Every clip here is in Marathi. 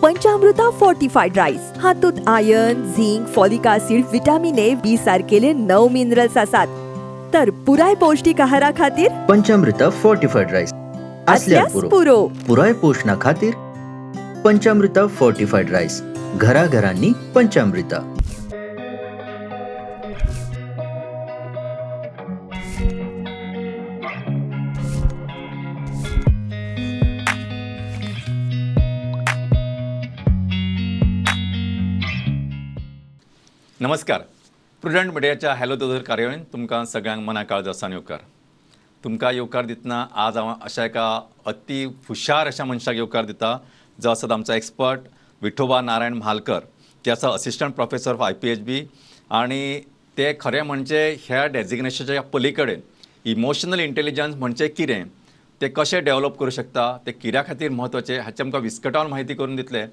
पंचामृता फोर्टिफाईड राईस हातूंत iron, zinc, folic acid, vitamin A, B सारकेले 9 मिनरल्स आसात. तर पुराय पौष्टिक आहारा खातीर पंचामृता फोर्टिफाईड राईस असल्यास पुरो. पुराय पोषणा खातीर पंचामृता फोर्टिफाईड राईस. घराघरांनी पंचामृता. नमस्कार. प्रुडंट मिडियाच्या हॅलो दोदर कार्यावळीन तुमकां सगळ्यांक मनाकाळ दिसान येवकार. तुमकां येवकार दितना आज हांव अशा एका अति हुशार अशा मनशाक येवकार दिता जो आसात आमचो एक्सपर्ट विठोबा नारायण म्हालकर. ते आसा असिस्टंट प्रोफेसर ऑफ IPHB आनी ते खरें म्हणजे ह्या डेजिग्नेशनाच्या पलीकडेन इमोशनल इंटेलिजन्स म्हणजे कितें, ते कशें डेवलप करूं शकता, ते कित्या खातीर म्हत्वाचें हाचें आमकां विस्कटावन म्हायती करून दितले.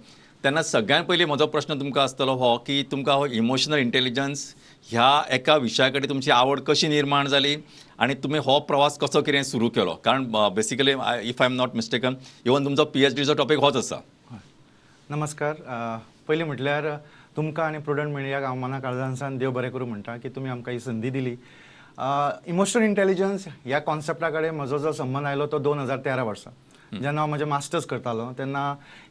तेन्ना सगळ्यात पयलीं म्हजो प्रश्न तुमकां आसतलो हो की तुमकां हो इमोशनल इंटेलिजन्स ह्या एका विशया कडेन तुमची आवड कशी निर्माण जाली आनी तुमी हो प्रवास कसो कितें सुरू केलो. कारण basically if I am not mistaken even तुमचो PhDचो टॉपीक होच आसा. नमस्कार. पयलीं म्हटल्यार तुमकां आनी प्रुडंट मिडियाक हांव मना काळजांसान देव बरें करूं म्हणटा की तुमी आमकां ही संदी दिली. इमोशनल इंटेलिजन्स ह्या कॉन्सेप्टा कडेन म्हजो जो संबंद आयलो तो 2013 वर्सा जेन्ना हांव म्हजें मास्टर्स करतालो तेन्ना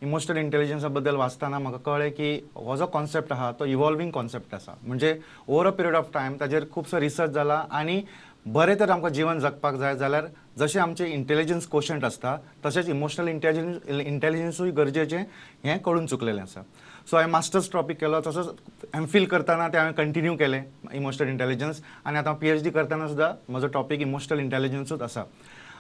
इमोशनल इंटेलिजन्सा बद्दल वाचतना म्हाका कळ्ळें की हो जो कॉन्सेप्ट आहा तो इवॉल्विंग कॉन्सेप्ट आसा. म्हणजे over a period of time ताजेर खुबसो रिसर्च जाला आनी बरें तर आमकां जीवन जगपाक जाय जाल्यार जशें आमचें इंटेलिजन्स कोशंट आसता तशेंच इमोशनल इंटेलिजन्सूय गरजेचें हें कळून चुकलेलें आसा. सो हांवें मास्टर्स टॉपीक केलो तसोच MPhil करतना तें हांवें कंटिन्यू केलें इमोशनल इंटेलिजन्स आनी आतां PhD करतना सुद्दां म्हजो टॉपीक इमोशनल इंटेलिजन्सूच आसा.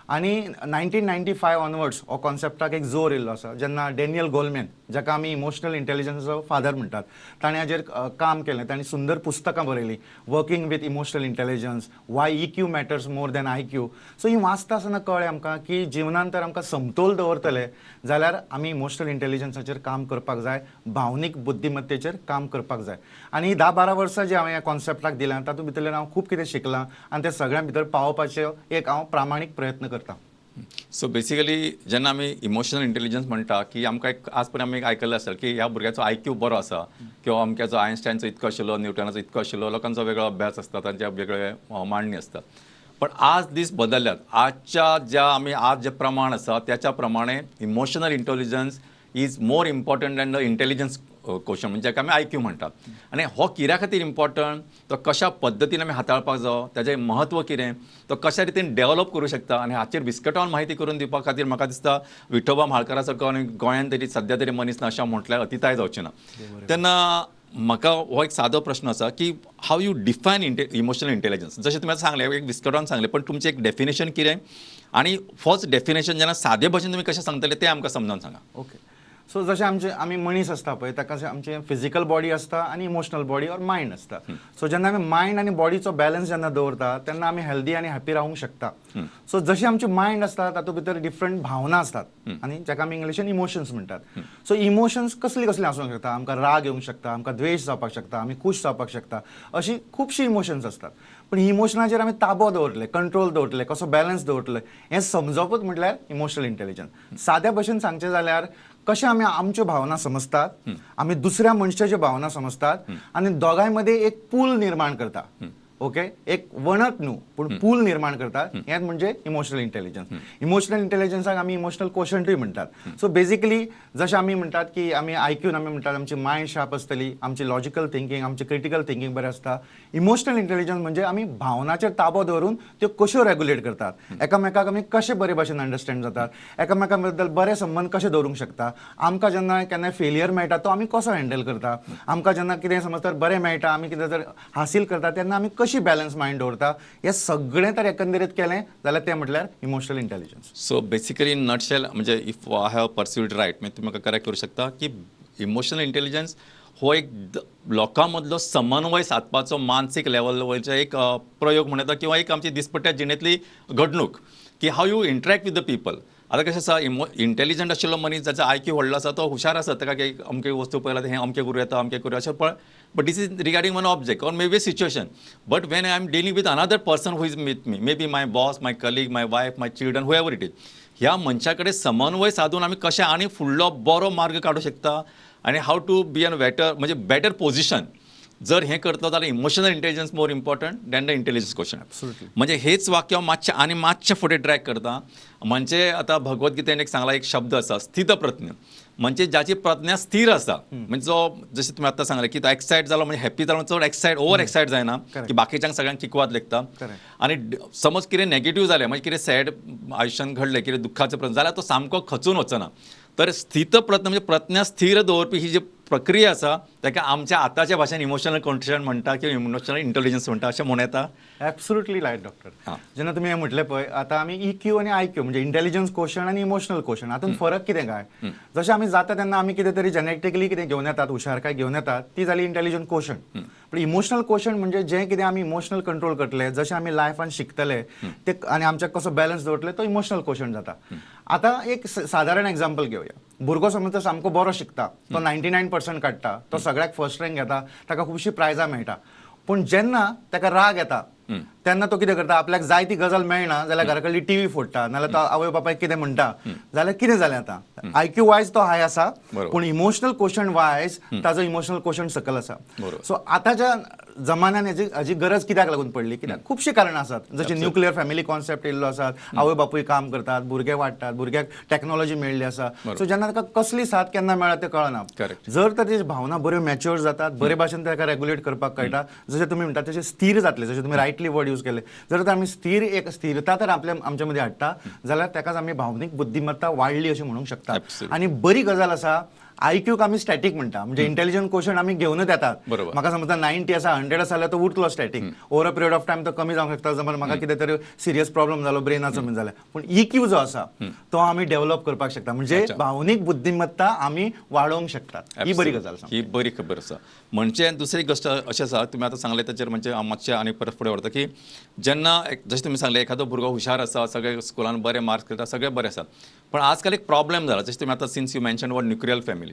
आनी 1995 ऑनवर्ड्स हो कॉन्सेप्टाक एक जोर येयल्लो आसा जेन्ना डॅनियल गोलमॅन जाका आमी इमोशनल इंटेलिजन्साचो फादर म्हणटात ताणें हाजेर काम केलें. ताणें सुंदर पुस्तकां बरयलीं working with emotional intelligence, why EQ matters more than IQ. So ही वाचता आसतना कळ्ळें आमकां की जिवनांत तर आमकां समतोल दवरतले जाल्यार आमी इमोशनल इंटेलिजन्साचेर काम करपाक जाय, भावनीक बुद्धिमत्तेचेर काम करपाक जाय. आनी 10-12 वर्सां जी हांवें ह्या कॉन्सेप्टाक दिल्यां तातूंत भितरल्यान हांव खूब कितें शिकलां आनी ते सगळ्यां भितर पावोवपाचें एक हांव प्रामाणीक प्रयत्न करतां. सो बेसिकली जेन्ना आमी इमोशनल इंटेलिजन्स म्हणटा की आमकां एक आज पर्यंत आमी आयकल्लें आसता की ह्या भुरग्याचो IQ बरो आसा किंवा अमक्याचो आयन्स्टायनचो इतको आशिल्लो, न्यूटनाचो इतको आशिल्लो, लोकांचो वेगळो अभ्यास आसता, तांचे वेगळे मांडणी आसता. पण आज दीस बदलल्यात. आजच्या ज्या आमी आज जे प्रमाण आसा त्याच्या प्रमाणे emotional intelligence is more important than the intelligence question म्हणजे जाका आमी IQ म्हणटात. आनी हो कित्या खातीर इम्पॉर्टंट, तो कशा पद्दतीन आमी हाताळपाक जाय, ताचें म्हत्व कितें, तो कशा रितीन डेवलप करूं शकता आनी हाचेर विस्कटावन म्हायती करून दिवपा खातीर म्हाका दिसता विठोबा म्हालकरा सारको आनी गोंयांत तरी सद्या तरी मनीस ना अशें म्हटल्यार अतिताय जावचें ना. तेन्ना म्हाका हो एक सादो प्रश्न आसा की how you define emotional intelligence. जशें तुमी सांगलें एक विस्कटावन सांगलें पण तुमचें एक डेफिनेशन कितें आनी फर्स्ट डेफिनेशन जेन्ना सादे भाशेन तुमी कशें सांगतले तें आमकां समजावन सांगा. ओके. सो जशें आमी मनीस आसता पळय ताका आमचें फिजिकल बॉडी आसता आनी इमोशनल बॉडी ऑर मायंड आसता. सो जेन्ना आमी मायंड आनी बॉडीचो बॅलन्स जेन्ना दवरता तेन्ना आमी हेल्दी आनी हॅप्पी रावूंक शकता. सो जशी आमची मायंड आसता तातूंत भितर डिफरंट भावना आसतात आनी जाका आमी इंग्लिशीन इमोशन्स म्हणटात. सो इमोशन्स कसली कसली आसूंक शकता. आमकां राग येवंक शकता, आमकां द्वेश जावपाक शकता, आमी खूश जावपाक शकता, अशी खुबशी इमोशन्स आसतात. पण ही इमोशनाचेर आमी ताबो दवरले, कंट्रोल दवरले, कसो बॅलन्स दवरले हें समजोवपूच म्हटल्यार इमोशनल इंटेलिजन्स. साद्या भशेन सांगचें जाल्यार कशें आमी आमच्यो भावना समजतात, आमी दुसऱ्या मनशाच्यो भावना समजतात आनी दोगांय मदीं एक पूल निर्माण करता. ओके. एक वणत न्हू पूण पूल निर्माण करतात हें म्हणजे इमोशनल इंटेलिजन्स. इमोशनल इंटेलिजन्साक आमी इमोशनल कोशंटूय म्हणटात. सो बेजिकली जशें आमी म्हणटात की आमी IQ आमी म्हणटात आमची मायंड शार्प आसतली, आमची लॉजिकल थिंकींग, आमची क्रिटिकल थिंकींग बरें आसता. इमोशनल इंटेलिजन्स म्हणजे आमी भावनाचेर ताबो दवरून त्यो कश्यो रेग्युलेट करतात, एकामेकाक आमी कशे बरे भाशेन अंडरस्टँड जातात, एकामेका बद्दल बरे संबंद कशे दवरूंक शकता, आमकां जेन्ना केन्नाय फेलियर मेळटा तो आमी कसो हँडल करता, आमकां जेन्ना कितें समज तर बरें मेळटा, आमी कितें जर हासील करता तेन्ना आमी कशी बॅलन्स मायंड दवरता, हें सगळें तर एकंदरीत केलें जाल्यार तें म्हटल्यार emotional intelligence. So basically in nutshell म्हणजे if I have perceived right म्हणजे तुम्ही म्हाका करेक्ट करूं शकता की इमोशनल इंटेलिजन्स हो एक लोकां मदलो समन्वय साधपाचो मानसीक लेवल वयरचो एक प्रयोग म्हणून येता किंवा एक आमची दिसपट्ट्या जिणेंतली घडणूक की how you interact with the people. आतां कशें आसा इंटेलिजंट आशिल्लो मनीस जाचो IQ व्हडलो आसा तो हुशार आसा, ताका अमके वस्तू पळयला हें अमकें करूं येता अमकें करूं अशें पळय. But this is regarding one object or maybe a situation. But when I am dealing with another person who is with me, maybe my boss, my colleague, my wife, my children, whoever it is, ह्या मनशा कडेन समन्वय साधून आमी कशें आनी फुडलो बरो मार्ग काडूं शकता आनी हाव टू बी एन म्हणजे बेटर पोझिशन जर हे करता जाल्यार emotional intelligence more important than the intelligence question. म्हणजे हेच वाक्य मातशें फुडें ट्रॅक करता. म्हणजे आता भगवद्गीतेन एक सांगला एक शब्द आसा स्थितप्रज्ञ, म्हणजे ज्याची प्रज्ञा स्थिर आसा. म्हणजे जो जशें तुमी आतां सांगले की तो एक्सायट जालो म्हणजे हॅप्पी जालो चड एक्सायट ओवर एक्सायट जायना की बाकीच्यांक सगळ्यांक किकवाद लेखता. आनी समज कितें नेगेटीव जालें म्हणजे कितें सॅड आयुश्यान घडलें कितें दुख्खाचो प्रसंग जाल्यार तो सामको खचून वचना. तर स्थितप्रज्ञ म्हणजे प्रज्ञा स्थिर दवरपी ही जी प्रक्रिया आसा ताका आमच्या आतांच्या भाशेन इमोशनल कॉन्शियस म्हणटा किंवा इमोशनल इंटेलिजन्स म्हणटा अशें म्हणून येता. Absolutely right doctor. हां. जेन्ना तुमी हें म्हटलें पळय आतां आमी EQ आनी IQ म्हणजे इंटेलिजन्स क्वोशंट आनी इमोशनल क्वोशंट हातूंत फरक कितें काय. जशें आमी जाता तेन्ना आमी कितें तरी जेनेटिकली कितें घेवन येतात हुशारकाय घेवन येतात ती जाली इंटेलिजंट क्वोशंट. पण इमोशनल क्वोशंट म्हणजे जें कितें आमी इमोशनल कंट्रोल करतले जशें आमी लायफान शिकतले ते आनी आमच्याक कसो बॅलन्स दवरतले तो इमोशनल क्वोशंट जाता. आतां एक सादारण एग्जांपल घेवया. भुरगो समज तो सामको बरो शिकता तो 99% काडटा तो सगळ्याक फर्स्ट रँक घेता ताका खुबशीं प्रायजां मेळटा. पूण जेन्ना ताका राग येता तेन्ना तो कितें करता आपल्याक जाय ती गजाल मेळना जाल्यार घरा कडली टीव्ही फोडटा नाल्यार तो आवय बापायक कितें म्हणटा जाल्यार कितें जालें आतां. IQ वायज तो हाय आसा पूण इमोशनल क्वोशंट वायज ताजो इमोशनल क्वोशंट सकल आसा. सो आतांच्या जमान्यान हाजी गरज कित्याक लागून पडली कित्याक खुबशीं कारणां आसात. जशें न्युक्लियर फॅमिली कॉन्सेप्ट येयल्लो आसा, आवय बापूय काम करतात, भुरगे वाडटात, भुरग्याक टॅक्नॉलॉजी मेळ्ळी आसा. सो जेन्ना ताका कसली साथ केन्ना मेळटा तें कळना. जर ताची भावना बऱ्यो मॅच्युअर जातात बरे भाशेन ताका रेग्युलेट करपाक कळटा जशें तुमी म्हणटा तशें स्थिर जातले जशें तुमी रायटली वर्ड यूज केले. जर तर आमी एक स्थिरता तर आमच्या मदीं हाडटा जाल्यार ताकाच आमी भावनीक बुद्धिमत्ता वाडली अशें म्हणूंक शकता. आनी बरी गजाल आसा IQ आमी स्टॅटीक म्हणटा म्हणजे इंटेलिजंट क्वोशंट आमी घेवनूच येतात. म्हाका समजा 90 आसा 100 आसा जाल्यार तो उरतलो static. Over a period of time तो कमी जावंक शकता समज म्हाका कितें तरी सिरियस प्रॉब्लम जालो ब्रेनाचो बीन जाल्यार. पूण EQ जो आसा तो आमी डेव्हलप करपाक शकता म्हणजे भावनीक बुद्धिमत्ता आमी वाडोवंक शकतात. ही बरी गजाल ही बरी खबर आसा. म्हणजे दुसरी गोष्ट अशें आसा तुमी आतां सांगले ताचेर म्हणजे मातशें आनी परत फुडें व्हरता की जेन्ना जशें तुमी सांगले एखादो भुरगो हुशार आसा सगळे स्कुलान बरे मार्क्स करता सगळे बरे आसात. पण आजकाल एक प्रॉब्लेम जाला जशें तुमी आतां since you mention word nuclear family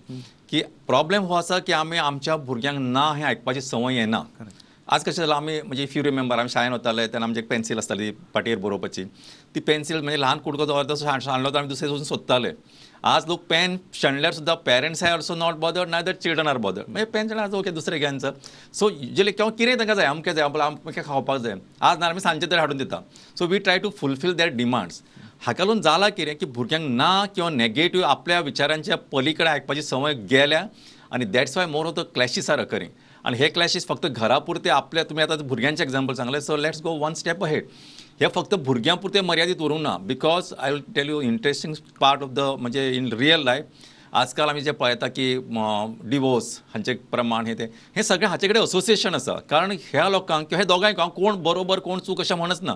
की प्रॉब्लेम हो आसा की आमी आमच्या भुरग्यांक ना हें आयकपाची संवय येना. आज कशें जालां आमी म्हणजे इफ यू रिमेंबर आमी शाळेन वताले तेन्ना आमची एक पेन्सील आसताली पाटयेर बरोवपाची. ती पेन्सील म्हणजे ल्हान कुडको जो अर्दो हाडलो तो आमी दुसरे वचून सोदताले. आज लोक पेन शेणल्यार सुद्दां parents I also not bothered neither children are bothered. म्हणजे पेन शेणल्यार ओके दुसरें घे आन्सर. सो युजली कितें तांकां जाय अमकें जाय अमकें खावपाक जाय आज नाल्यार आमी सांजचे तरी हाडून दिता. So we try to fulfil that demands. हाका लागून जाला कितें की भुरग्यांक ना किंवा नेगेटीव आपल्या विचारांच्या पलीकडे आयकपाची संवय गेल्या आनी that's why more of the clashes are occurring. आनी हे क्लॅशीस फक्त घरा पुरते आपल्या तुमी आतां भुरग्यांचें एक्झाम्पल सांगलें so let's go one step ahead. हे फक्त भुरग्यां पुरते मर्यादीत उरूंक ना because I will tell you interesting part of the म्हणजे इन रियल लायफ आजकाल आमी जे पळयता की डिवोर्स हांचें प्रमाण हे सगळें हाचे कडेन असोसिएशन आसा. कारण ह्या लोकांक किंवा हे दोगांयक कोण बरोबर कोण चूक अशें म्हणच ना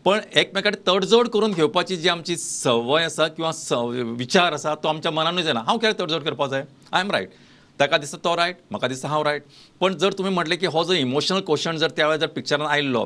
पण एकमेकांक तडजोड करून घेवपाची जी आमची संवय आसा किंवा विचार आसा तो आमच्या मनानूच येना. हांव कित्याक तडजोड करपाक जाय आय एम रायट ताका दिसता तो रायट म्हाका दिसता हांव रायट. पण जर तुमी म्हटलें की हो जो इमोशनल क्वोशंट जर त्या वेळार जर पिक्चरान आयल्लो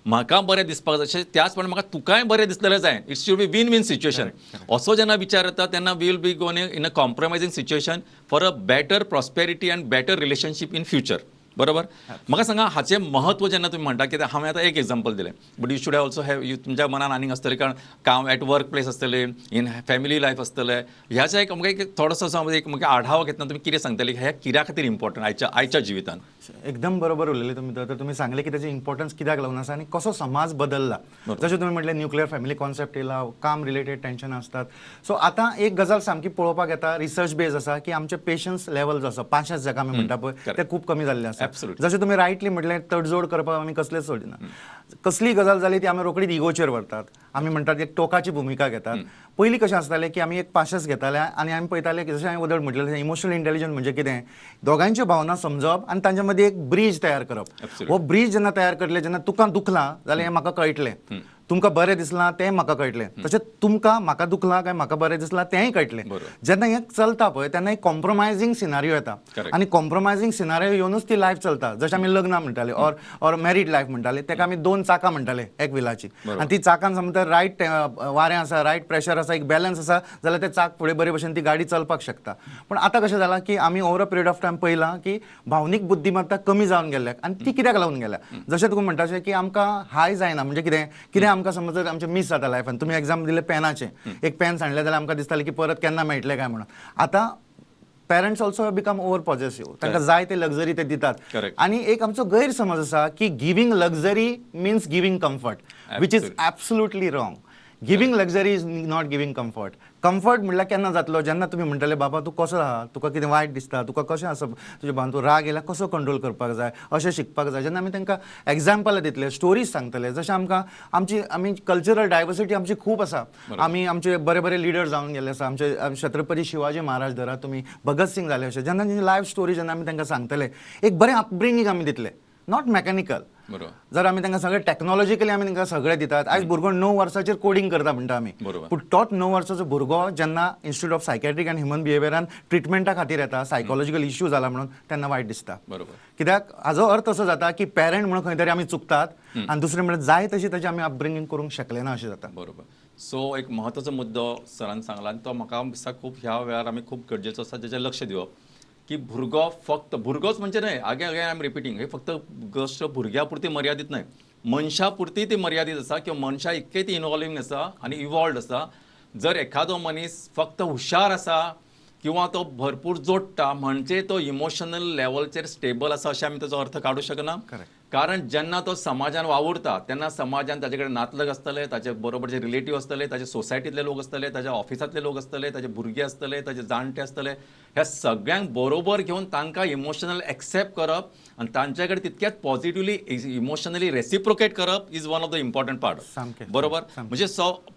म्हाका बरें दिसपाक जाय अशें त्याच प्रमाणे म्हाका तुकाय बरें दिसलेलें जाय. It should be win win situation. असो जेन्ना विचार येता तेन्ना we will be going in a compromising situation for a better prosperity and better relationship in future. बरोबर. म्हाका सांगा हाचें महत्व जेन्ना तुमी म्हणटा की हांवें आतां एक एग्जांपल दिलें but you should also have तुमच्या मनान आनीक आसतलें कारण काम एट वर्क प्लेस आसतलें इन फॅमिली लायफ आसतलें ह्याचा एक आमकां एक थोडोसो एक म्हणजे आढावा घेतना तुमी कितें सांगतले हे कित्या खातीर इम्पॉर्टंट आयच्या जिवितान. एकदम बरोबर उलयले तुमी. तर तुमी सांगले की त्याची इम्पॉर्टन्स कित्याक लागून आसा आनी कसो समाज बदलला. जशें तुमी म्हटलें न्युक्लियर फॅमिली कॉन्सेप्ट येयला काम रिलेटेड टेन्शन आसतात. सो आतां एक गजाल सामकी पळोवपाक येता रिसर्च बेज आसा की आमचे पेशन्स लेवल जो आसा पाशन्स जाका आमी म्हणटा पळय ते खूब कमी जाल्ले आसा. जशें तुमी रायटली म्हटलें तडजोड करपाक आमी कसलेच सोडिना. कसली गजाल जाली ती आमी रोखडीच इगोचेर व्हरतात. आमी म्हणटात एक टोकाची भुमिका घेतात. पयलीं कशें आसतालें की आमी एक पाशस घेताले आनी आमी पळयताले की जशें हांवें वदळ म्हटलें इमोशनल इंटेलिजन्स म्हणजे कितें दोगांयच्यो भावना समजप आनी तांच्या मदीं एक ब्रीज तयार करप. हो ब्रीज जेन्ना तयार करतले जेन्ना तुका दुखलां जाल्यार हें म्हाका कळटलें तुमकां बरें दिसलां तें म्हाका कळटलें तशेंच तुमकां म्हाका दुखलां काय म्हाका बरें दिसलां तेंय कळटलें. जेन्ना हें चलता पळय तेन्ना एक कॉम्प्रोमायझींग सिनारियो येता आनी कॉम्प्रोमायझींग सिनारियो येवनूच ती लायफ चलता. जशें आमी लग्न म्हणटाले ऑर मॅरीड लायफ म्हणटाले ताका आमी 2 चाकां म्हणटाले एक व्हिलाची आनी ती चाकान समजा रायट वारें आसा रायट प्रेशर आसा एक बॅलन्स आसा जाल्यार ते चाक फुडें बरे भशेन ती गाडी चलपाक शकता. पूण आतां कशें जालां की आमी over a period of time पळयलां की भावनीक बुद्धिमत्ता कमी जावन गेल्याक आनी ती कित्याक लागून गेल्या. जशें तुका म्हणटाशें की आमकां हाय जायना म्हणजे कितें आमकां समज जर आमचें मिस जाता लायफान, तुमी एग्जाम दिले पेनाचे, एक पेन सांडले जाल्यार आमकां दिसतालें की परत केन्ना मेळटलें काय म्हणून. आतां पेरंट्स ऑल्सो बिकम ओवर पॉझेसिव्ह, तांकां जाय ते लक्झरी ते दितात. Correct. आणि एक आमचो गैरसमज आसा की giving luxury means giving comfort, which is absolutely wrong. Giving luxury is not giving comfort. Comfort म्हणल्यार केन्ना जातलो, जेन्ना तुमी म्हणटले बाबा तूं कसो आहा, तुका कितें वायट दिसता, तुका कशें आसा तुजे भावन, तूं राग येयल्यार कसो कंट्रोल करपाक जाय, अशें शिकपाक जाय. जेन्ना आमी तांकां एग्जाम्पल दितले, स्टोरीज सांगतले, जशें आमकां आमी कल्चरल डायवर्सिटी आमची खूब आसा. आमी आमचे बरे बरे लिडर जावन गेले आसा. आमचे छत्रपती शिवाजी महाराज धरा तुमी, भगत सिंग जाले अशें. जेन्ना तांची लायफ स्टोरी जेन्ना आमी तांकां सांगतले, एक बरें अपब्रिंगींग आमी दितले, नॉट मेकॅनिकल. बरोबर. जर आमी तांकां सगळें टॅक्नॉलॉजिकली आमी तांकां सगळें दितात. आयज भुरगो 9 वर्साचेर कोडिंग करता म्हणटा आमी, बरोबर. पूण तोच 9 वर्साचो भुरगो जेन्ना इन्स्टिट्यूट ऑफ सायकॅट्रीक आनी ह्युमन बिहेवियरान ट्रिटमेंटा खातीर येता, सायकोलॉजिकल इश्यू जाला म्हणून, तेन्ना वायट दिसता. बरोबर. कित्याक हाजो अर्थ असो जाता की पेरंट म्हणून खंय तरी आमी चुकतात, आनी दुसरें म्हणल्यार जाय तशी ताची आमी अपब्रिंगींग करूंक शकले ना अशें जाता. बरोबर. सो एक म्हत्वाचो मुद्दो सरान सांगला आनी तो म्हाका दिसता खूब ह्या वेळार आमी खूब गरजेचो आसा जेचेर लक्ष दिवप की भुरगो फक्त भुरगोच म्हणजे न्हय, अगेन आय एम रिपिटींग, हे फक्त गोश्ट भुरग्या पुरती मर्यादीत न्हय, मनशा पुरती ती मर्यादीत आसा किंवा मनशा इतके ती इनवॉल्विंग आसा आनी इवॉल्ड आसा. जर एखादो मनीस फक्त हुशार आसा किंवा तो भरपूर जोडटा म्हणजे तो इमोशनल लेवलचेर स्टेबल आसा अशें आमी ताचो अर्थ काडूं शकना. कारण जेन्ना तो समाजान वावुरता तेन्ना समाजान ताजे कडेन नातलग आसतले, ताचे बरोबरचे रिलेटीव आसतले, ताचे सोसायटीतले लोक आसतले, ताच्या ऑफिसांतले लोक आसतले, ताचे भुरगे आसतले, ताचे जाणटे आसतले, ह्या सगळ्यांक बरोबर घेवन तांकां इमोशनल एक्सेप्ट करप आनी तांचे कडेन तितकेच पॉझिटिव्हली इमोशनली रेसिप्रोकेट करप is one of the important part. सामकें. बरोबर. म्हणजे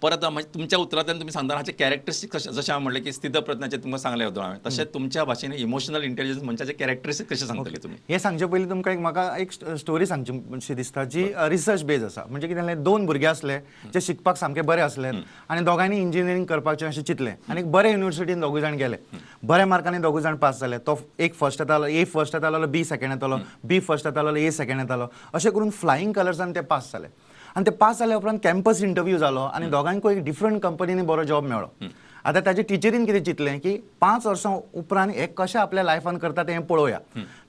परत तुमच्या उतरांतल्यान तुमी सांगता हाचे कॅरेक्टरिस्टीक जशें हांवें म्हणलें की स्थितप्रज्ञाचें तुमकां सांगलें हांवें, तशें तुमच्या भाशेन इमोशनल इंटेलिजन्स मनशाचे कॅरेक्टरिस्टीक कशें सांगतले तुमी? हे सांगचे पयलीं तुमकां म्हाका एक स्टोरी सांगची अशी दिसता जी रिसर्च बेज आसा. म्हणजे कितें जालें, 2 भुरगे आसले जे शिकपाक सामके बरे आसले आनी दोगांयनी इंजिनियरींग करपाचें अशें चिंतलें आनी एक बरे युनिवर्सिटीन दोगूय जाण गेले. बऱ्या मार्कांनी दोगूय जाण पास जाले. तो एक फर्स्ट येतालो, ए फर्स्ट येतालो, बी सेकंड येतालो, बी फर्स्ट येतालो, ए सेकंड येतालो, अशें करून फ्लायींग कलर्सान ते पास जाले. आनी ते पास जाल्या उपरांत कॅम्पस इंटरव्यू जालो आनी दोगांयकूय एक डिफरंट कंपनीनी बरो जॉब मेळ्ळो. आतां ताच्या टिचरीन कितें चिंतलें की 5 वर्सां उपरांत हे कशें आपल्या लायफान करता तें पळोवया.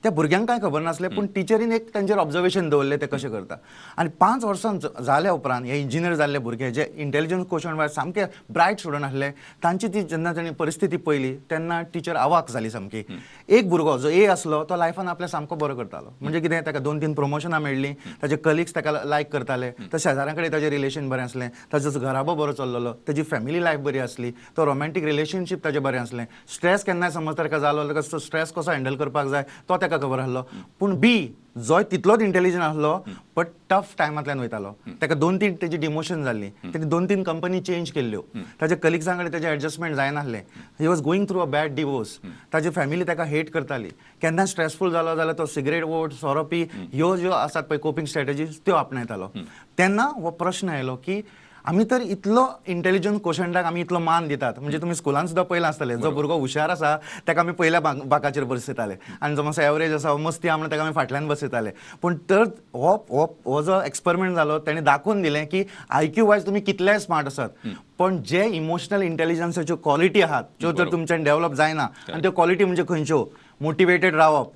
त्या भुरग्यांक कांय खबर नासलें, पूण टिचरीन एक तांचेर ऑब्जर्वेशन दवरलें ते कशें करता. आनी 5 वर्सां जाल्या उपरांत हे इंजिनियर जाल्ले भुरगे जे इंटेलिजन्स क्वोशंट वायज सामके ब्रायट स्टुडंट आसले, तांची ती जेन्ना तांणी परिस्थिती पळयली तेन्ना टिचर अवाक जाली सामकी. एक भुरगो जो ए आसलो तो लायफान आपल्या सामको बरो करतालो. म्हणजे कितें, ताका 2-3 प्रमोशनां मेळ्ळीं, ताजे कलिग्स ताका लायक करताले, तर शेजाऱ्यां कडेन ताजें रिलेशन बरें आसलें, ताजो घराबो बरो चल्लोलो, ताजी फॅमिली लायफ बरी आसली, तो रोमॅन्टीक रिलेशनशीप ताजें बरें आसलें. स्ट्रेस केन्नाय समज ताका जालो जाल्यार तो स्ट्रेस कसो हँडल करपाक जाय तो ताका खबर आसलो. पूण बी जो तितलोच इंटेलिजंट आसलो बट टफ टायमांतल्यान वयतालो, ताका 2-3 तेजी डिमोशन जाल्ली, ताणी 2-3 कंपनी चेंज केल्ल्यो, ताज्या कलिग्सां कडेन ताजें एडजस्टमेंट जायनासलें, he was going through a bad divorce, ताजी फॅमिली ताका हेट करताली. केन्ना स्ट्रेसफूल जालो जाल्यार तो सिगरेट वोट, सोरो पी, ह्यो ज्यो आसात पळय कोपिंग स्ट्रॅटेजीज त्यो आपणायतालो. तेन्ना हो प्रश्न आयलो की आमी तर इतलो इंटेलिजन्स क्वोशंटाक आमी इतलो मान दितात. म्हणजे तुमी स्कुलान सुद्दां पयलें आसतलें, जो भुरगो हुशार आसा ताका आमी पयल्या बाकाचेर बसयताले आनी जो मातसो एवरेज आसा मस्ती आहा म्हणून ताका आमी फाटल्यान बसयताले. पूण तर हो जो एक्सपेरिमेंट जालो ताणें दाखोवन दिलें की IQ वायज तुमी कितलेय स्मार्ट आसात, पण जे इमोशनल इंटेलिजन्साच्यो क्वॉलिटी आहात ज्यो जर तुमच्यान डेव्हलप जायना, आनी त्यो क्वॉलिटी म्हणजे खंयच्यो, मोटिवेटेड रावप,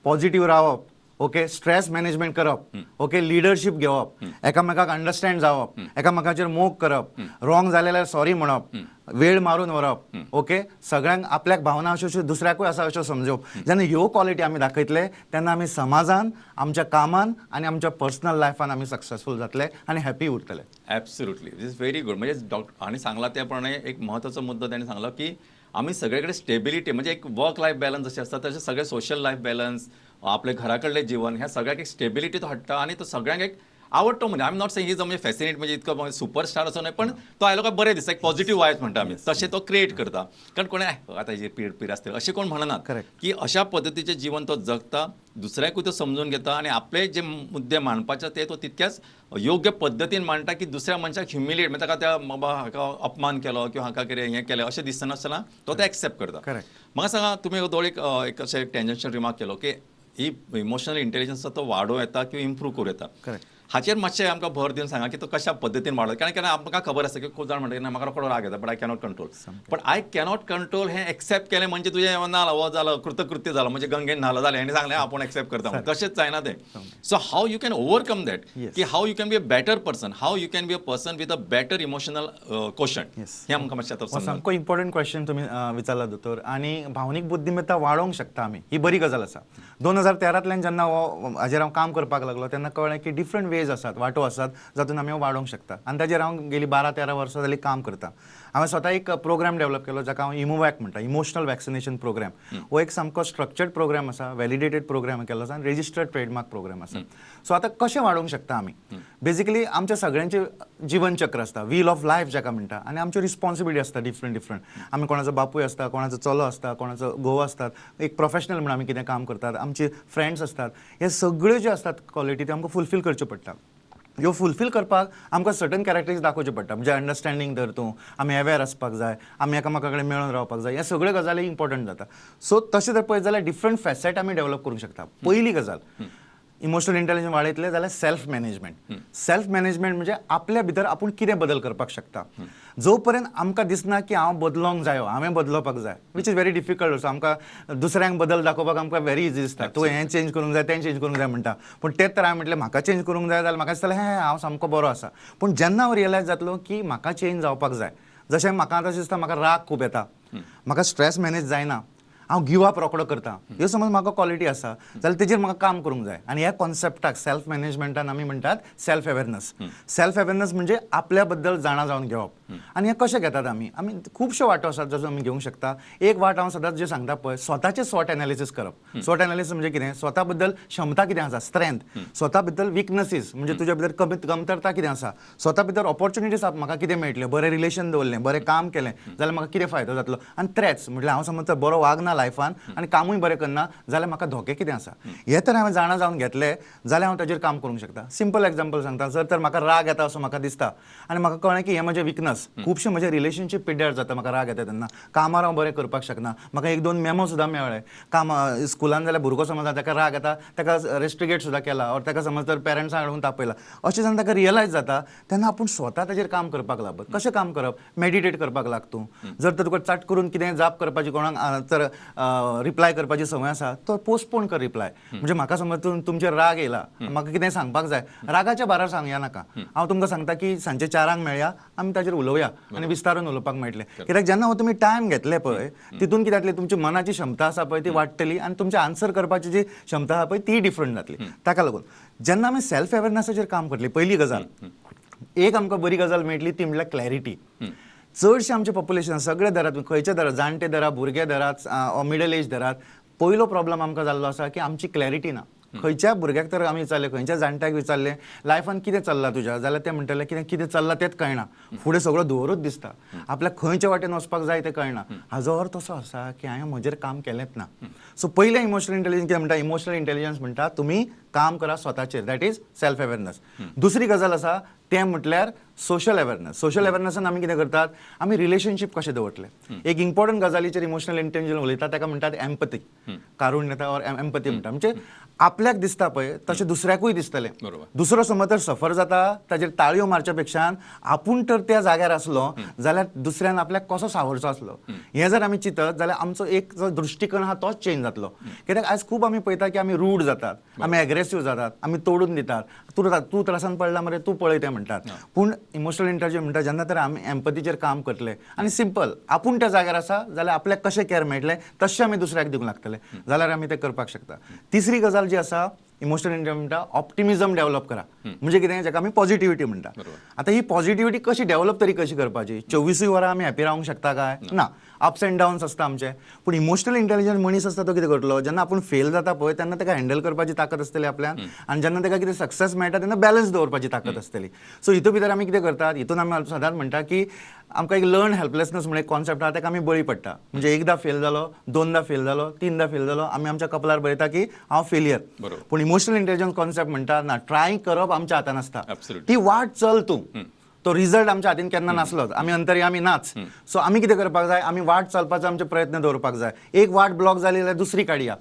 पॉझिटिव्ह रावप, ओके, स्ट्रेस मॅनेजमेंट करप, ओके, लिडरशीप घेवप, एकामेकाक अंडरस्टँड जावप, एकामेकाचेर मोग करप, रॉंग जाल्यार सॉरी म्हणप, वेळ मारून व्हरप, ओके, सगळ्यांक आपल्याक भावना अश्यो दुसऱ्याकूय आसा अश्यो समजप. जेन्ना ह्यो क्वॉलिटी आमी दाखयतले तेन्ना आमी समाजान, आमच्या कामान आनी आमच्या पर्सनल लायफान आमी सक्सेसफूल जातले आनी हॅपी उरतले. Absolutely, this is very good. म्हणजे डॉक्टर हांणी सांगला त्या प्रमाणे एक महत्वाचो मुद्दो त्यांनी सांगला की आम्ही सगळे कडेन स्टेबिलिटी म्हणजे एक वर्क लायफ बॅलन्स जशें आसता तशें सगळे सोशल लायफ बॅलन्स, आपले घरा कडलें जीवन, ह्या सगळ्याक एक स्टेबिलिटी तो हाडटा आनी तो सगळ्यांक एक आवडतो. म्हणजे I am not saying he म्हणजे फॅसिनेट म्हणजे इतको सुपरस्टार असो न्हय, पण तो आयलो काय बरें दिसता, एक पॉझिटिव्ह वायब्स म्हणटा आमी तशें तो क्रिएट करता. कारण कोणें आतां हेजेर पीड आसतली अशें कोण म्हणनात, की अशा पद्दतीचें जीवन तो जगता, दुसऱ्याकूय तो समजून घेता आनी आपले जे मुद्दे मांडपाचे ते तो तितक्याच योग्य पद्दतीन मांडटा की दुसऱ्या मनशाक ह्युमिलिएट म्हणजे ताका त्या बाबा हाका अपमान केलो किंवा हाका कितें हें केलें अशें दिसनासतना तो ते एक्सेप्ट करता. म्हाका सांगा, तुमी दोळ एक अशें टेंजन्शियल रिमार्क केलो की ही इमोशनल इंटेलिजन्स तो वाडोव येता किंवा इम्प्रूव करूं येता. हाचेर मातशें आमकां भर दिवन सांगा की तो कशा पद्दतीन वाडलो कारण केन्ना आमकां खबर आसता की खूब जाण म्हणटा की म्हाका रोखडो राग येता but I cannot control but I cannot control हें एक्सेप्ट केलें म्हणजे तुजें नाला हो जालो कृतकृत्य जालो म्हणजे गंगेन न्हालो जालें आनी सांगलें आपूण एक्सेप्ट करता म्हणून तशेंच जायना तें so how you can overcome that की how you can be a better person how you can be a person with a better emotional question हें आमकां मातशें आतां हो समजा सामको इम्पॉर्टंट क्वेश्चन तुम्ही विचारला दोतोर आणि भावनीक बुद्धिमत्ता वाडोवंक शकता आमी ही बरी गजाल आसा 2013तल्यान जेन्ना हाजेर हांव काम करपाक लागलो तेन्ना कळ्ळें की डिफरंट वेज आसात वाटो आसात जातून आमी वाडोवंक शकता आनी ताजेर हांव गेली 12-13 वर्सां जाली काम करता हांवें स्वता एक प्रोग्राम डेव्हलप केलो जाका हांव इमोवॅक म्हणटा इमोशनल वॅक्सिनेशन प्रोग्राम हो एक सामको स्ट्रक्चर्ड प्रोग्राम आसा वॅलिडेटेड प्रोग्राम केलो आसा आनी रेजिस्टर्ड ट्रेडमार्क प्रोग्राम आसा सो आतां कशें वाडोवंक शकता आमी बेजिकली आमच्या सगळ्यांचें जीवन चक्र आसता व्हील ऑफ लायफ जाका म्हणटा आनी आमच्यो रिस्पॉन्सिबिलिटी आसता डिफरंट आमी कोणाचो बापूय आसता कोणाचो चलो आसता कोणाचो घोव आसतात एक प्रोफेशनल म्हणून आमी कितें काम करतात आमचे फ्रेंड्स असतात हे सगळ्यो ज्यो असतात क्वॉलिटी त्यो आमकां फुलफील करच्यो पडटा ह्यो फुलफील करपाक आमकां सर्टन कॅरेक्टरीज दाखोवचे पडटा म्हणजे अंडरस्टँडींग धर तूं आमी अवेर आसपाक जाय आमी एकामेका कडेन मेळून रावपाक जाय ह्या सगळ्यो गजाली इम्पॉर्टंट जाता सो तशें जर पळयत जाल्यार डिफरंट फॅसेट आमी डेव्हलप करूंक शकता पयली गजाल इमोशनल इंटेलिजन्स वाडयतले जाल्यार सेल्फ मॅनेजमेंट म्हणजे आपल्या भितर आपूण कितें बदल करपाक शकता जो पर्यंत आमकां दिसना की हांव बदलोंक जायो हांवें बदलोवपाक जाय वीच इज व्हेरी डिफिकल्ट असो आमकां दुसऱ्यांक बदल दाखोवपाक आमकां व्हेरी इजी दिसता तूं हें चेंज करूंक जाय तें चेंज करूंक जाय म्हणटा पूण तेच तर हांवें म्हटलें म्हाका चेंज करूंक जाय जाल्यार म्हाका दिसतालें हांव सामको बरो आसा पूण जेन्ना हांव रियलायज जातलो की म्हाका चेंज जावपाक जाय जशें म्हाका आतां दिसता म्हाका राग खूब येता म्हाका स्ट्रेस मॅनेज जायना हांव गिव अप रोखडो करता ह्यो समज म्हाका क्वॉलिटी आसा जाल्यार तेजेर म्हाका काम करूंक जाय आनी ह्या कॉन्सेप्टाक सेल्फ मॅनेजमेंटान आमी म्हणटात सेल्फ अवेरनस म्हणजे आपल्या बद्दल जाणा जावन घेवप आनी हें कशें घेतात आमी खुबश्यो वाटो आसात जसो आमी घेवंक शकता एक वाट हांव सदांच जे सांगता पळय स्वताचें स्वॉट एनालिसीस करप स्वॉट एनालिसीस म्हणजे कितें स्वता बद्दल क्षमता कितें आसा स्ट्रेंथ स्वता बद्दल विकनसीस म्हणजे तुज्या भितर कमतरता कितें आसा स्वता भितर ऑपॉर्च्युनिटीज म्हाका कितें मेळटलें बरें रिलेशन दवरलें बरें काम केलें जाल्यार म्हाका कितें फायदो जातलो आनी थ्रेट्स म्हटल्यार हांव समज बरो वागना लायफान आनी कामूय बरें करना जाल्यार म्हाका धोके कितें आसा हे तर हांवें जाणा जावन घेतले जाल्यार हांव ताजेर काम करूंक शकता सिंपल एग्जांपल सांगता जर तर म्हाका राग येता असो म्हाका दिसता आनी म्हाका कळ्ळें की हें म्हजें विकनस खुबशे म्हजे रिलेशनशीप पिड्ड्यार जाता म्हाका राग येता तेन्ना कामार हांव बरें करपाक शकना म्हाका 1-2 मेमो सुद्दां मेळ्ळे काम स्कुलान जाल्यार भुरगो समज ताका राग येता ताका रेस्ट्रिगेट सुद्दां केला और ताका समज तर पेरंट्सां हाडून तापयला अशें जेन्ना ताका रियलायज जाता तेन्ना आपूण स्वता ताजेर काम करपाक लागप कशें काम करप मेडिटेट करपाक लाग तूं जर तर तुका चट करून कितें जाप करपाची कोणाक तर रिप्लाय करपाची संवय आसा तो पोस्टपोन कर रिप्लाय म्हणजे म्हाका समज तुमचेर राग येयला म्हाका कितें सांगपाक जाय रागाच्या बारार सांगया नाका हांव तुमकां सांगता की सांजचे 4 मेळया आमी ताजेर उलोवया आनी विस्तारून उलोवपाक मेळटलें कित्याक जेन्ना हो तुमी टायम घेतले पळय तितून कितें जातलें तुमची मनाची क्षमता आसा पळय ती वाडटली आनी तुमचे आन्सर करपाची जी क्षमता आसा पळय ती डिफरंट जातली ताका लागून जेन्ना आमी सेल्फ अवेरनसाचेर काम करतली पयली गजाल एक आमकां बरी गजाल मेळटली ती म्हणल्यार क्लॅरिटी चडशें आमचें पॉप्युलेशन सगळे धरात खंयचे धरात जाणटे धरा भुरगे धरात मिडल एज धरात पयलो प्रॉब्लम आमकां जाल्लो आसा की आमची क्लॅरिटी ना खंयच्या भुरग्याक तर आमी विचारलें खंयच्या जाणट्याक विचारलें लायफान कितें चल्लां तुज्या जाल्यार ते म्हणटले कितें चल्लां तेंच कळना फुडें सगळो धुंवरूच दिसता आपल्याक खंयच्या वाटेन वचपाक जाय तें कळना हाजो अर्थ असो आसा की हांवें म्हजेर काम केलेंच ना सो पयलें इमोशनल इंटेलिजन्स कितें म्हणटा इमोशनल इंटेलिजन्स म्हणटा तुमी काम करा स्वताचेर दॅट इज सेल्फ अवेरनस दुसरी गजाल आसा तें म्हटल्यार सोशल अवेरनसान आमी कितें करतात आमी रिलेशनशीप कशें दवरतले एक इम्पॉर्टंट गजालीचेर इमोशनल इंटेलिजन्स उलयता ताका म्हणटात एम्पथी कारुण्यता और एम्पथी म्हणटा म्हणजे आपल्याक दिसता पळय तशें दुसऱ्याकूय दिसतलें दुसरो समज तर सफर जाता ताजेर ताळयो मारच्या पेक्षा आपूण तर त्या जाग्यार आसलो जाल्यार दुसऱ्यान आपल्याक कसो सावरचो आसलो हें जर आमी चिंतत जाल्यार आमचो एक जो दृश्टीकोन आहा तोच चेंज जातलो कित्याक आयज खूब आमी पळयता की आमी रूड जातात आमी एग्रेसीव जातात आमी तोडून दितात तूं त्रासान पडला मरे तूं पळय तें म्हणटात पूण इमोशनल इंटेलिजन्स म्हणटा जेन्ना तर आमी एम्पथीचेर काम करतले आनी सिंपल आपूण त्या जाग्यार आसा जाल्यार आपल्याक कशें कॅर मेळटलें तशें आमी दुसऱ्याक दिवंक लागतले जाल्यार आमी तें करपाक शकता तिसरी गजाल जी आसा इमोशनल इंटेलिजन्स म्हणटा ऑप्टिमिझम डेव्हलप करा म्हणजे कितें जाका आमी पॉझिटिव्हिटी म्हणटा आतां ही पॉझिटिव्हिटी कशी डेव्हलप तरी कशी करपाची 24 वरां आमी हॅपी रावंक शकता काय ना अप्स एंड डावन्स आसता आमचे पूण इमोशनल इंटेलिजन्स मनीस आसता तो कितें करतलो जेन्ना आपूण फेल जाता पळय तेन्ना ताका हँडल करपाची ताकद आसतली आपल्यान आनी जेन्ना ताका कितें सक्सेस मेळटा तेन्ना बॅलन्स दवरपाची ताकद आसतली सो हितून भितर आमी कितें करतात हितून आमी सदांच म्हणटा की आमकां एक लर्न हेल्पलेसनेस म्हणून एक कॉन्सेप्ट आहा ताका आमी बळी पडटा म्हणजे एकदां फेल जालो 2दा फेल जालो 3दा फेल जालो आमी आमच्या कपलार बरयता की हांव फेलियर पूण इमोशनल इंटेलिजन्स कॉन्सेप्ट म्हणटा ना ट्राय करप आमच्या हातान आसता ती वाट चल तूं तो रिझल्ट आमच्या हातीन केन्ना नासलोच, आमी अंतर्यामी नाच. सो आमी कितें करपाक जाय, आमी वाट चलपाचो आमचे प्रयत्न दवरपाक जाय. एक वाट ब्लॉक जाली जाल्यार दुसरी काडया.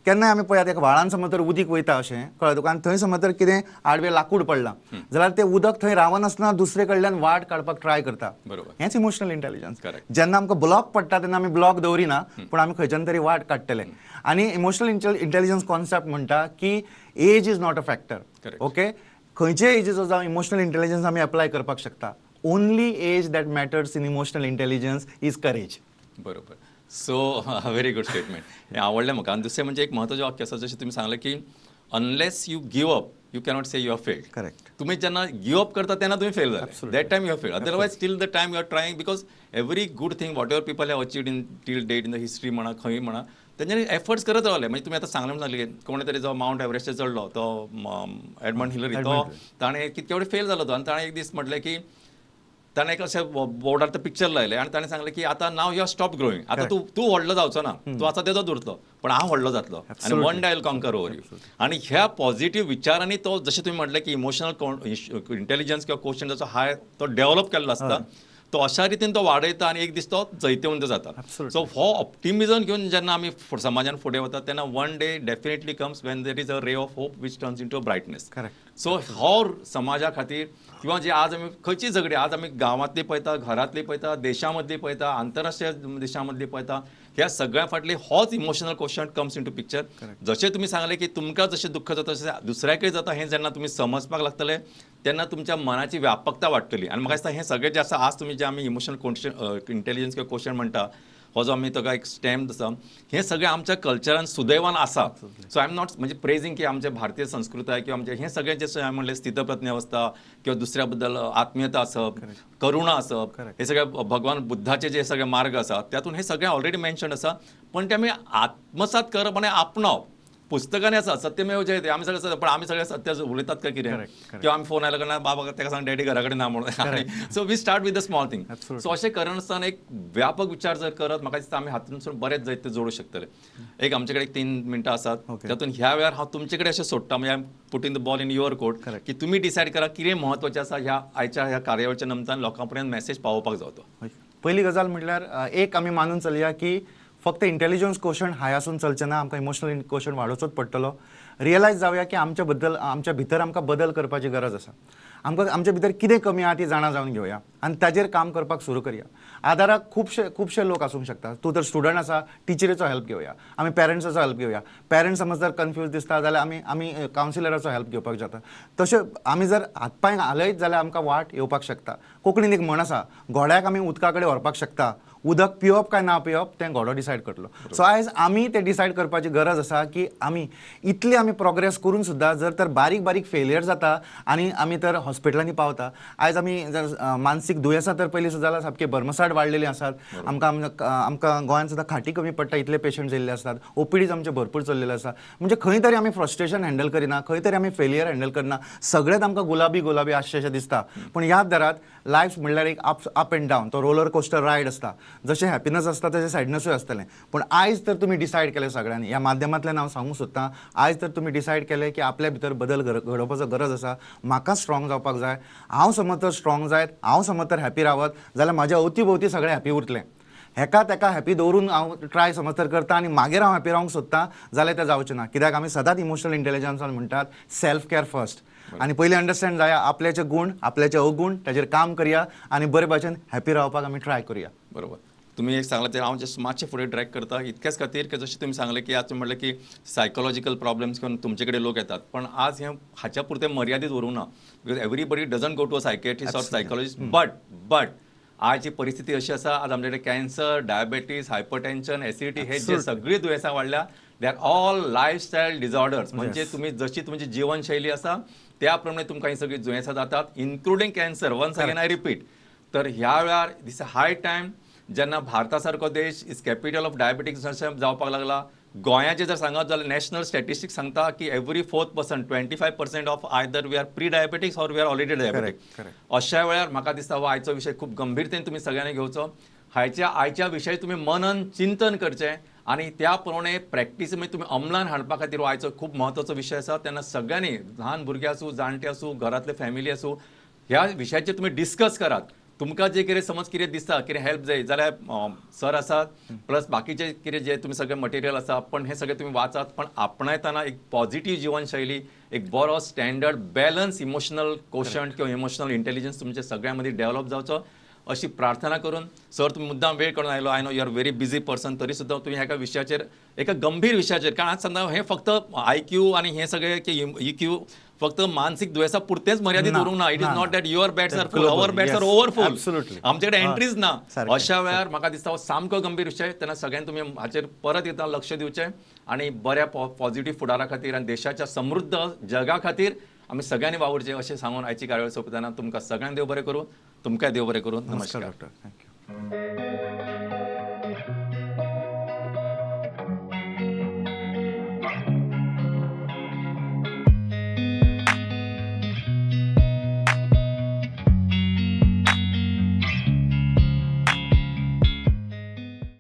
केन्नाय आमी पळयात एक व्हाळान समज तर उदीक वयता अशें कळ्ळें तुका, आनी थंय समज तर कितें आडवें लाकूड पडलां जाल्यार तें उदक थंय रावनासतना दुसरे कडल्यान वाट काडपाक ट्राय करता. बरोबर. हेंच इमोशनल इंटेलिजन्स. Correct. जेन्ना आमकां ब्लॉक पडटा तेन्ना आमी ब्लॉक दवरिना, पूण आमी खंयच्यान तरी वाट काडटले. आनी इमोशनल इंटेलिजन्स कॉन्सेप्ट म्हणटा की age is not a factor. Correct. Okay, खंयचे एजीचो जावं इमोशनल इंटेलिजन्स आमी अप्लाय करपाक शकता. Only age that matters in emotional intelligence is courage. बरोबर. So very good statement. हे आवडलें म्हाका. आनी दुसरें म्हणजे एक म्हत्वाचें वाक्य आसा जशें तुमी सांगलें की unless you give up you cannot say you are failed. Correct. तुम्ही जेन्ना गिव अप करता तेन्ना तुम्ही फेल जाले. That time you are failed. Otherwise till the time you are trying, because every good thing whatever people have achieved in till date in the history म्हणा खंय म्हणा तेंच्यांनी एफर्ट्स करत रावले. म्हणजे तुम्ही आतां सांगलें म्हणून सांगलें कोणे तरी जो माउंट एव्हरेस्टार चडलो तो एडमंड हिलरी, तो ताणें कितके वडे फेल जालो तो, आनी ताणें एक दीस म्हटलें की ताणें एक अशें बोर्डार ते पिक्चर लायलें आनी ताणें सांगलें की आतां नाव यू आर स्टॉप ग्रोईंग. आतां तूं व्हडलो जावचो ना, तूं आतां तेजोच उरतलो, पण हांव व्हडलो जातलो आनी one day I will conquer over you. आनी ह्या पॉझिटिव्ह विचारांनी तो जशें तुमी म्हटलें की इमोशनल इंटेलिजन्स किंवा क्वेश्चन जसो हाय तो डेव्हलप केल्लो आसता, तो अशा रितीन तो वाडयता आनी एक दीस तो जैतवंत जाता. सो हो ऑप्टिमिजम घेवन जेन्ना आमी समाजान फुडें वता तेन्ना one day definitely comes when there is a ray of hope which turns into a brightness. So हो समाजा खातीर किंवा जे आज आमी खंयची झगडी आज आमी गांवांतली पळयता, घरांतली पळयता, देशां पळयता, आंतरराष्ट्रीय देशां मदली पळयता, ह्या सगळ्या फाटली होच emotional question comes into picture. जशें तुमी सांगलें की तुमकां जशें दुख्ख जाता तशें दुसऱ्याकय जाता, हें जेन्ना तुमी समजपाक लागतले तेन्ना तुमच्या मनाची व्यापकता वाडटली. आनी म्हाका दिसता हें सगळें जें आसा आज तुमी जे आमी इमोशनल इंटेलिजन्स किंवा क्वेश्चन म्हणटा, हो जो आमी ताका एक स्टॅम्प आसा, हें सगळें आमच्या कल्चरान सुदैवान आसा. सो आय एम नॉट म्हणजे प्रेजिंग की आमचे भारतीय संस्कृताय किंवा आमचे हें सगळें जशें हांवें म्हणलें स्थितप्रज्ञ अवस्था किंवा दुसऱ्या बद्दल आत्मीयता आसप, करुणा आसप, हे सगळें भगवान बुद्धाचे जे सगळे मार्ग आसात तातूंत हें सगळें ऑलरेडी मेन्शन आसा, पण ते आमी आत्मसात करप आनी आपणावप. पुस्तकांनी आसा सत्यमेव जयते, आमी सगळे पण आमी सगळे सत्य उलयतात काय कितें, किंवा आमी फोन आयलो काय बाबा ताका सांग डॅडी घरा कडेन ना म्हणून. So we start with the small thing. So अशें करनासतना एक व्यापक विचार जर करत म्हाका दिसता आमी हातूंतसून बरेच जायते जोडू शकतले. एक आमचे कडेन 3 मिनटां आसात, तातूंत ह्या वेळार हांव तुमचे कडेन अशें सोडटा, म्हणजे I am putting the ball in your court, की तुमी डिसायड करा कितें म्हत्वाचें आसा ह्या आयच्या ह्या कार्यावळीच्या निमतान लोकां पर्यंत मॅसेज पावोवपाक जावो तो. पहिली गजाल म्हटल्यार एक आमी मानून चलया की फक्त इंटेलिजन्स क्वेश्चन हाय आसून चलचें ना, आमकां इमोशनल क्वेश्चन वाडोवचोच पडटलो. रियलायज जावया की आमच्या भितर आमकां बदल करपाची गरज आसा. आमकां आमच्या भितर कितें कमी आहा ती जाणा जावन घेवया आनी ताजेर काम करपाक सुरू करया. आदाराक खुबशे लोक आसूंक शकता. तूं जर स्टुडंट आसा, टिचरीचो हेल्प घेवया, आमी पेरंट्साचो हेल्प घेवया. पेरंट्स समज जर कन्फ्यूज दिसता जाल्यार आमी कावन्सिलराचो हेल्प घेवपाक जाता. तशें आमी जर हातपांय हालयत जाल्यार आमकां वाट येवपाक शकता. कोंकणीन एक म्हण आसा, घोड्याक आमी उदका कडेन व्हरपाक शकता, उदक पिवप काय ना पिवप तें घोडो डिसायड करतलो. सो आयज आमी तें डिसायड करपाची गरज आसा की इतली आमी प्रोग्रेस करून सुद्दां जर तर बारीक बारीक फेलियर जाता आनी आमी तर हॉस्पिटलांनी पावता. आयज आमी जर मानसीक दुयेंसां तर पयलीं सुद्दां जाल्यार सामके भरमसाट वाडलेलीं आसात. आमकां गोंयांत सुद्दां खाटी कमी पडटा इतले पेशंट येयल्ले आसतात. ओपीडीज आमचे भरपूर चल्लेले आसा. म्हणजे खंय तरी आमी फ्रस्ट्रेशन हँडल करिना, खंय तरी आमी फेलियर हँडल करना. सगळेंच आमकां गुलाबी आसचें दिसता. पूण याद धरात, लायफ म्हणल्यार एक अप एंड डावन, तो रोलर कोस्टर रायड आसता. जशें हॅपिनस आसता तशें सॅडनसूय आसतलें. पूण आयज तर तुमी डिसायड केलें सगळ्यांनी, ह्या माध्यमांतल्यान हांव सांगूंक सोदतां, आयज तर तुमी डिसायड केलें की आपल्या भितर बदल घडोवपाचो गरज आसा. म्हाका स्ट्रॉंग जावपाक जाय. हांव समज तर स्ट्रॉंग जायत, हांव समज तर हॅपी रावत जाल्यार म्हाज्या अवती भोवती सगळें हॅपी उरतलें. हेका तेका हॅपी दवरून हांव ट्राय समज तर करता आनी मागीर हांव हॅपी रावंक सोदतां जाल्यार तें जावचें ना. कित्याक आमी सदांच इमोशनल इंटेलिजन्सान म्हणटात सेल्फ केअर फर्स्ट. आनी पयलीं अंडरस्टँड जाया आपल्याचे गुण, आपल्याचे अवगुण, ताजेर काम करया आनी बरे भाशेन हॅपी रावपाक आमी ट्राय करुया. बरोबर. तुम्ही एक सांगला ते हांव जस्ट मातशें फुडें ट्रॅक करता इतकेच खातीर की जशें तुमी सांगलें की आज तुमी म्हणलें की सायकोलॉजिकल प्रॉब्लेम्स घेवन तुमचे कडेन लोक येतात, पण आज हें हाच्या पुरतें मर्यादीत उरूंक ना. Because everybody doesn't go to a psychiatrist or psychologist. But आजची परिस्थिती अशी आसा, आज आमचे कडेन कॅन्सर, डायबेटीस, हायपरटेन्शन, एसिडिटी हे जे सगळी दुयेंसां वाडल्या, they are all lifestyle disorders. म्हणजे तुम्ही जशी तुमची जीवनशैली आसा त्या प्रमाणे तुमकां ही सगळी दुयेंसां जातात, including cancer. Once again I repeat. तर ह्या वेळार दिस अ हाय टायम जेन्ना भारता सारको देश इज कॅपिटल ऑफ डायबेटिक्स जावपाक लागला. गोंयाचे जर सांगत जाल्यार नॅशनल स्टॅटिस्टिक्स सांगता की every 4th person 25% of either we are pre diabetics or we are already diabetic. अशा वेळार म्हाका दिसता हो आयचो विशय खूब गंभीरतेन तुमी सगळ्यांनी घेवचो. आयच्या विशयी तुमी मनन चिंतन करचें आनी त्या प्रमाणे प्रॅक्टीस तुमी अंमलान हाडपा खातीर हो आयचो खूब म्हत्वाचो विशय आसा. तेन्ना सगळ्यांनी ल्हान भुरगे आसूं, जाणटे आसूं, घरांतले फॅमिली आसूं, ह्या विशयाचेर तुमी डिस्कस करात. तुमकां जे कितें समज कितें दिसता कितें हेल्प जाय जाल्यार सर आसात प्लस बाकीचे कितें जे तुमी सगळें मटेरियल आसा पण हे सगळें तुमी वाचात पण आपणायतना एक पॉझिटिव्ह जिवनशैली एक बरो स्टँडर्ड बॅलन्स इमोशनल कोशंट किंवा इमोशनल इंटेलिजन्स तुमच्या सगळ्या मदीं डेव्हलप जावचो अशी प्रार्थना करून सर तुम्ही मुद्दाम वेळ काडून आयलो I know you are very busy person तरी सुद्दां तुम्ही ह्या विशयाचेर एका गंभीर विशयाचेर कारण आज समजा हे फक्त IQ आणि हे सगळे की EQ फक्त मानसिक दुयेंसा पुरतेच मर्यादित उरूंक ना. It is not that your bats are full our bats are overfull. Absolutely. आमच्याकडे एंट्रीज ना. सारकें. अशा वेळार म्हाका दिसता हो सामको गंभीर विशय तेन्ना सगळ्यांनी तुमी हाचेर परत एकदां लक्ष दिवचें आणि बऱ्या पॉझिटिव्ह फुडारा खातीर आणि देशाच्या समृद्ध जगा खातीर आमी सगळ्यांनी वावुरचें अशें सांगून आयची कार्यावळ सोंपयतना तुमकां सगळ्यांक देव बरें करूं. तुमकांय देव बरें करूं. नमस्कार नमस्कार. डॉक्टर. थँक्यू.